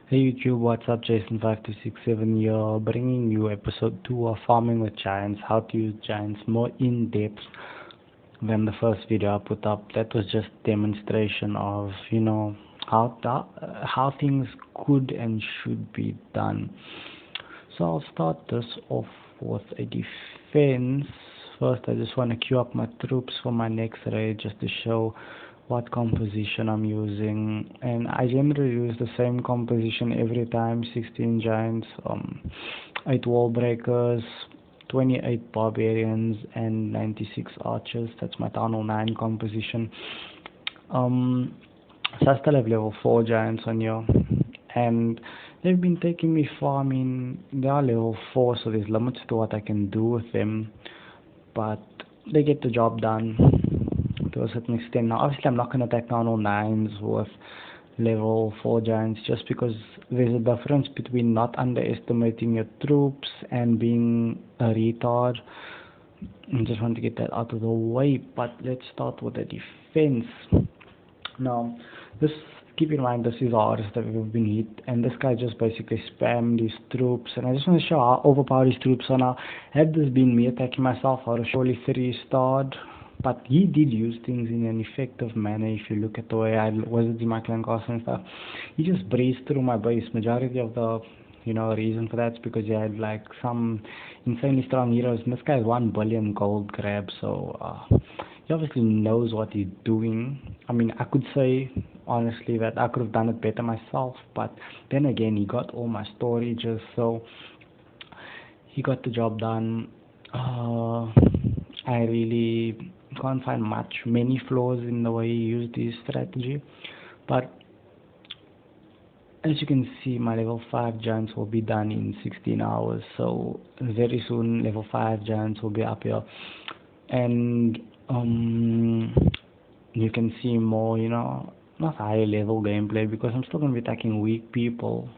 Hey YouTube, what's up? Jason5267 here, bringing you episode 2 of Farming with Giants, how to use Giants more in depth than the first video I put up. That was just demonstration of, how things could and should be done. So I'll start this off with a defense. First, I just want to queue up my troops for my next raid just to show what composition I'm using, and I generally use the same composition every time: 16 giants, 8 wall breakers, 28 barbarians, and 96 archers. That's my town hall 9 composition. So I still have level 4 giants on here, and they've been taking me farming. They are level 4, so there's limits to what I can do with them, but they get the job done to a certain extent. Now obviously I'm not going to attack down all 9s with level 4 giants, just because there's a difference between not underestimating your troops and being a retard. I just want to get that out of the way, but let's start with the defense. Now this, keep in mind, this is the hardest I've ever been hit, and this guy just basically spammed his troops, and I just want to show how overpowered his troops are now. Had this been me attacking myself, I would have surely 3-starred, but he did use things in an effective manner. If you look at the way I wizards in my clan castle and stuff, he just breezed through my base. Majority of the reason for that is because he had like some insanely strong heroes, and this guy has 1 billion gold grab, so he obviously knows what he's doing. I mean, I could say honestly that I could have done it better myself, but then again, he got all my storages, so he got the job done. I really can't find many flaws in the way he used his strategy, but as you can see, my level 5 giants will be done in 16 hours, so very soon level 5 giants will be up here, and you can see more, not higher level gameplay, because I'm still going to be attacking weak people,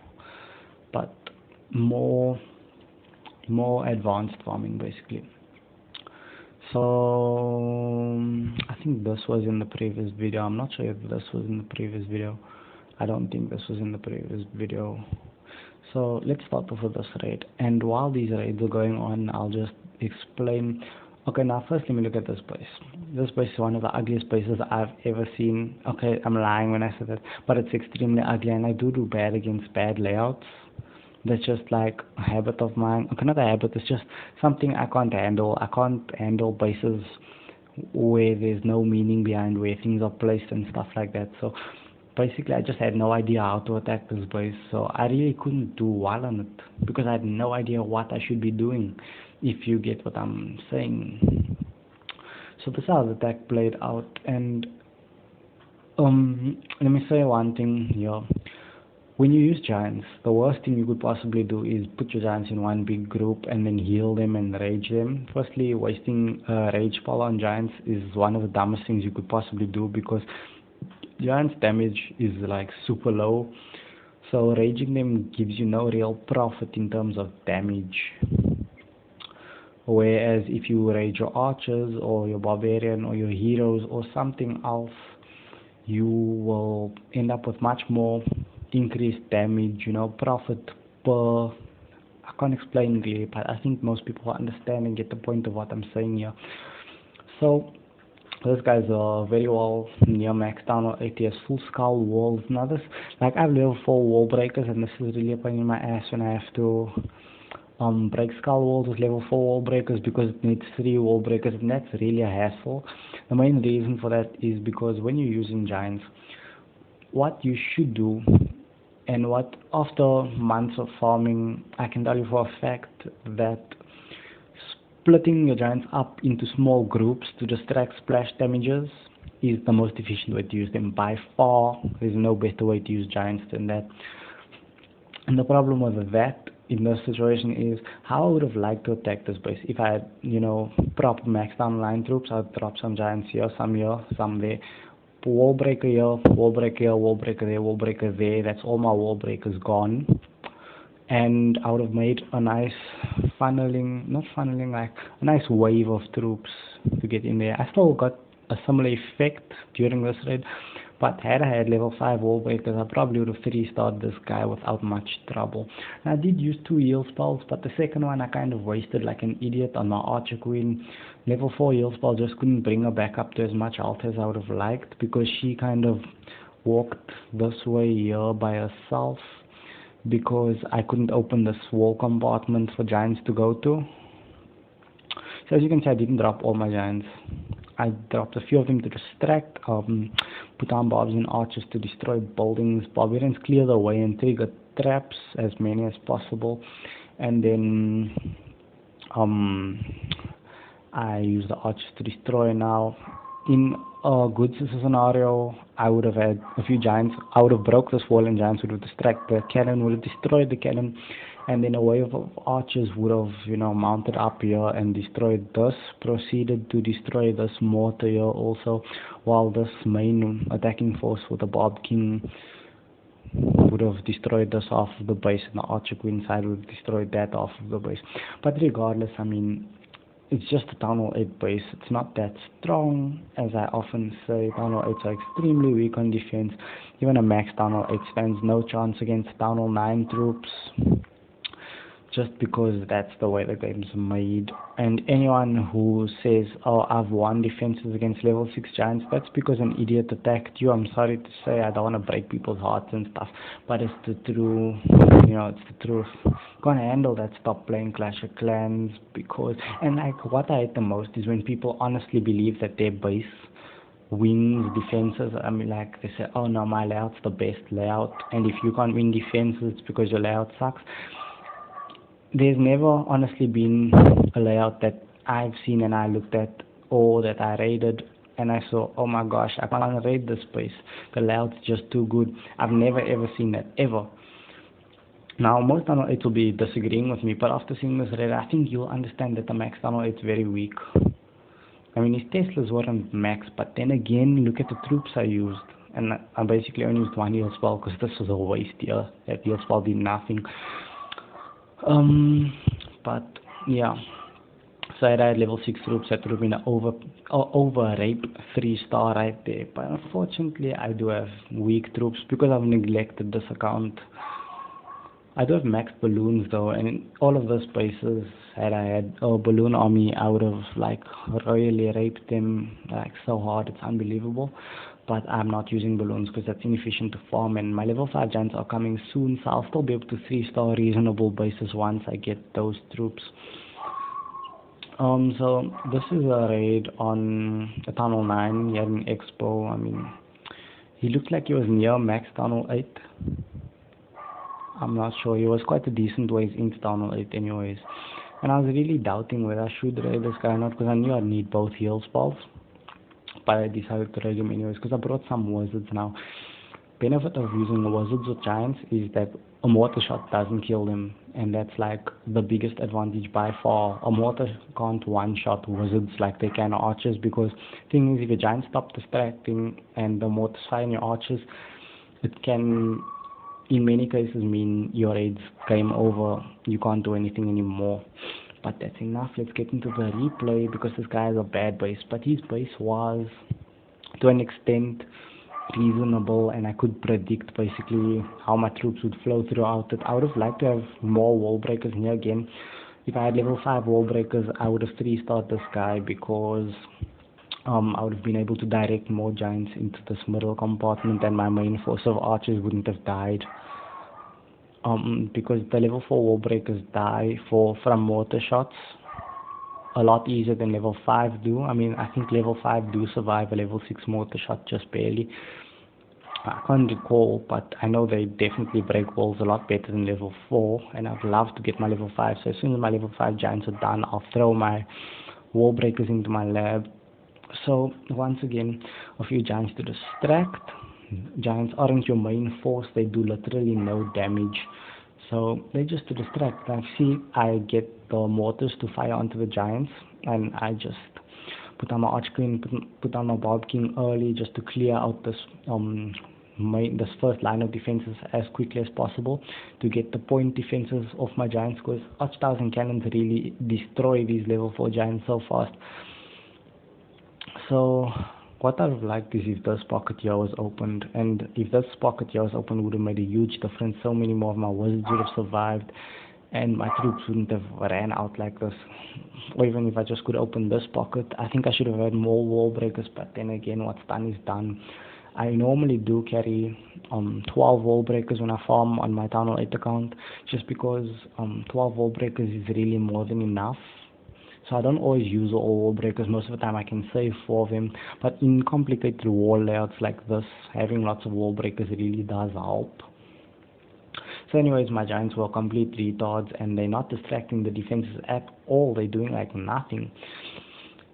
but more advanced farming basically. So I think this was in the previous video. I'm not sure if this was in the previous video. I don't think this was in the previous video. So let's start off with this raid, and while these raids are going on, I'll just explain. Okay, now first let me look at this place. This place is one of the ugliest places I've ever seen. Okay, I'm lying when I said that, but it's extremely ugly, and I do bad against bad layouts. That's just like a habit of mine. Okay, not a habit, it's just something I can't handle. I can't handle bases where there's no meaning behind where things are placed and stuff like that. So basically I just had no idea how to attack this base, so I really couldn't do well on it because I had no idea what I should be doing, if you get what I'm saying. So this is how the attack played out, and let me say one thing here. When you use giants, the worst thing you could possibly do is put your giants in one big group and then heal them and rage them. Firstly, wasting rage power on giants is one of the dumbest things you could possibly do, because giants damage is like super low, so raging them gives you no real profit in terms of damage. Whereas if you rage your archers or your barbarian or your heroes or something else, you will end up with much more increased damage, profit per, I can't explain really, but I think most people understand and get the point of what I'm saying here. So those guys are very well near max down or ATS, full skull walls. Now this, like, I have level 4 wall breakers, and this is really a pain in my ass when I have to break skull walls with level 4 wall breakers, because it needs 3 wall breakers, and that's really a hassle. The main reason for that is because when you're using giants, what you should do, and what after months of farming I can tell you for a fact, that splitting your giants up into small groups to distract splash damages is the most efficient way to use them by far. There's no better way to use giants than that. And the problem with that in this situation is how I would have liked to attack this base. If I had, proper max down line troops, I'd drop some giants here, some there. Wall breaker here, wall breaker here, wall breaker there, wall breaker there. That's all my wall breakers gone. And I would have made a nice like a nice wave of troops to get in there. I still got a similar effect during this raid, But had I had level 5 wall breakers, I probably would have 3-starred this guy without much trouble. And I did use 2 heal spells, but the second one I kind of wasted like an idiot on my Archer Queen. Level 4 heal spell just couldn't bring her back up to as much health as I would have liked, because she kind of walked this way here by herself, because I couldn't open this wall compartment for giants to go to. So as you can see, I didn't drop all my giants. I dropped a few of them to distract, put on barbs and archers to destroy buildings. Barbarians clear the way and trigger traps, as many as possible. And then I use the archers to destroy now. In a good scenario, I would have had a few giants. I would have broke this wall and giants would have distracted the cannon, would have destroyed the cannon, and then a wave of archers would have, mounted up here and destroyed this, proceeded to destroy this mortar here also, while this main attacking force with the Barb King would have destroyed this half of the base, and the Archer Queen side would have destroyed that half of the base. But regardless, I mean, it's just a Town Hall 8 base. It's not that strong, as I often say. Town Hall 8s are extremely weak on defense. Even a max Town Hall 8 stands no chance against Town Hall 9 troops, just because that's the way the game's made. And anyone who says, oh, I've won defenses against level 6 giants, that's because an idiot attacked you. I'm sorry to say, I don't want to break people's hearts and stuff, but it's the truth. It's the truth. You can't handle that, stop playing Clash of Clans. Because, and like, what I hate the most is when people honestly believe that their base wins defenses. I mean, like, they say, oh no, my layout's the best layout, and if you can't win defenses, it's because your layout sucks. There's never honestly been a layout that I've seen and I looked at, or that I raided and I saw, oh my gosh, I can't raid this place, the layout's just too good. I've never ever seen that, ever. Now, most Tunnel 8 will be disagreeing with me, but after seeing this raid, I think you'll understand that the max Tunnel 8 is very weak. I mean, his Teslas weren't max, but then again, look at the troops I used. And I basically only used one heal spell, because this was a waste here. That heal spell did nothing. But yeah, so I had level 6 troops. That would have been an over rape 3-star right there. But unfortunately, I do have weak troops because I've neglected this account. I do have maxed balloons though, and in all of those places, had I had a balloon army, I would have like royally raped them like so hard, it's unbelievable. But I'm not using balloons because that's inefficient to farm, and my level 5 giants are coming soon, so I'll still be able to 3-star reasonable bases once I get those troops. So this is a raid on a Town Hall 9. He had an expo. I mean, he looked like he was near max Town Hall 8. I'm not sure. He was quite a decent ways into Town Hall 8 anyways. And I was really doubting whether I should raid this guy or not, because I knew I'd need both heal spells. But I decided to raid him anyways, because I brought some wizards now. Benefit of using wizards with giants is that a mortar shot doesn't kill them, and that's like the biggest advantage by far. A mortar can't one-shot wizards like they can archers, because the thing is, if a giant stops distracting and the mortars fire on your archers, it can in many cases mean your raid's game over. You can't do anything anymore. But that's enough. Let's get into the replay, because this guy has a bad base, but his base was to an extent reasonable, and I could predict basically how my troops would flow throughout it. I would have liked to have more wall breakers here again. If I had level 5 wall breakers, I would have 3-starred this guy, because I would have been able to direct more giants into this middle compartment, and my main force of archers wouldn't have died. Because the level 4 wall breakers die from mortar shots a lot easier than level 5 do. I mean, I think level 5 do survive a level 6 mortar shot just barely. I can't recall, but I know they definitely break walls a lot better than level 4, and I'd love to get my level 5. So as soon as my level 5 giants are done, I'll throw my wall breakers into my lab. So once again, a few giants to distract. Giants aren't your main force, they do literally no damage, so they're just to distract. Like, see, I get the mortars to fire onto the giants, and I just put on my Arch Queen, put on my Barb King early, just to clear out this this first line of defenses as quickly as possible, to get the point defenses of my giants, because Arch Towers and Cannons really destroy these level 4 giants so fast. So what I would have liked is if this pocket here was opened, and if this pocket here was open, would have made a huge difference. So many more of my wizards would have survived, and my troops wouldn't have ran out like this. Or even if I just could open this pocket, I think I should have had more wall breakers, but then again, what's done is done. I normally do carry 12 wall breakers when I farm on my Town Hall 8 account, just because 12 wall breakers is really more than enough. So I don't always use all wall breakers. Most of the time I can save 4 of them, but in complicated wall layouts like this, having lots of wall breakers really does help. So anyways, my giants were complete retards, and they're not distracting the defenses at all. They're doing like nothing.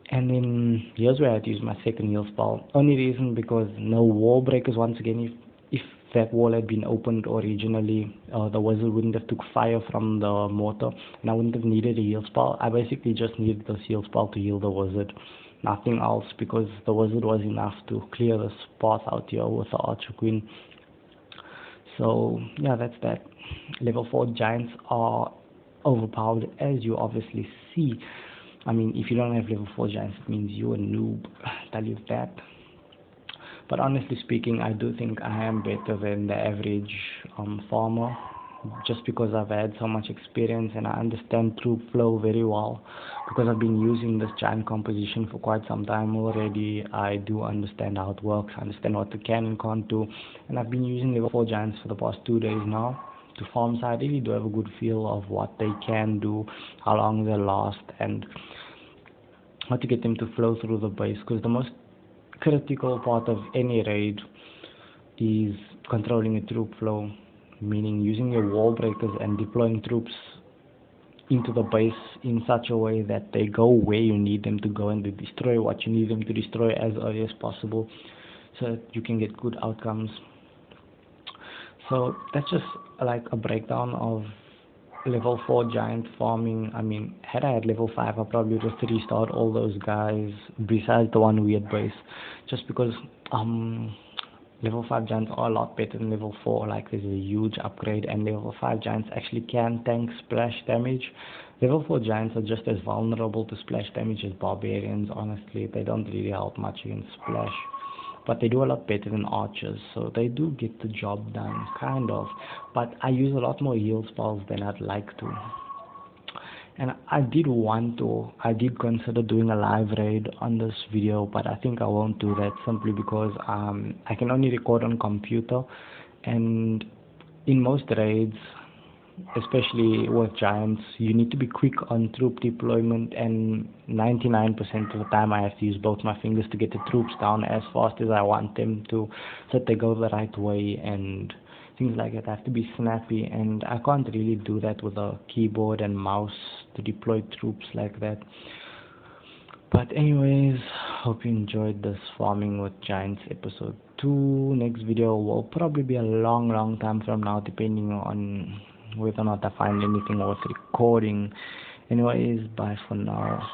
And then here's where I had to use my second heal spell. Only reason because no wall breakers. Once again, if that wall had been opened originally, the wizard wouldn't have took fire from the mortar, and I wouldn't have needed a heal spell. I basically just needed this heal spell to heal the wizard, nothing else, because the wizard was enough to clear this path out here with the Archer Queen. So yeah, that's that. Level 4 giants are overpowered, as you obviously see. I mean, if you don't have level 4 giants, it means you're a noob. I'll tell you that. But honestly speaking, I do think I am better than the average farmer, just because I've had so much experience and I understand troop flow very well. Because I've been using this giant composition for quite some time already, I do understand how it works. I understand what the can and can't do, and I've been using level 4 giants for the past 2 days now to farm, so I really do have a good feel of what they can do, how long they last, and how to get them to flow through the base. Because the most critical part of any raid is controlling a troop flow, meaning using your wall breakers and deploying troops into the base in such a way that they go where you need them to go and they destroy what you need them to destroy as early as possible, so that you can get good outcomes. So that's just like a breakdown of level 4 giant farming. I mean, had I had level 5, I probably would have restart all those guys besides the one weird base, just because level 5 giants are a lot better than level 4. Like, there's a huge upgrade, and level 5 giants actually can tank splash damage. Level 4 giants are just as vulnerable to splash damage as barbarians. Honestly, they don't really help much against splash, but they do a lot better than archers, so they do get the job done, kind of. But I use a lot more heal spells than I'd like to. And I did consider doing a live raid on this video, but I think I won't do that, simply because I can only record on computer, and in most raids, especially with giants, you need to be quick on troop deployment, and 99% of the time I have to use both my fingers to get the troops down as fast as I want them to, so that they go the right way and things like that. I have to be snappy, and I can't really do that with a keyboard and mouse to deploy troops like that. But anyways, hope you enjoyed this farming with giants episode 2. Next video will probably be a long time from now, depending on whether or not I find anything worth recording. Anyways, bye for now.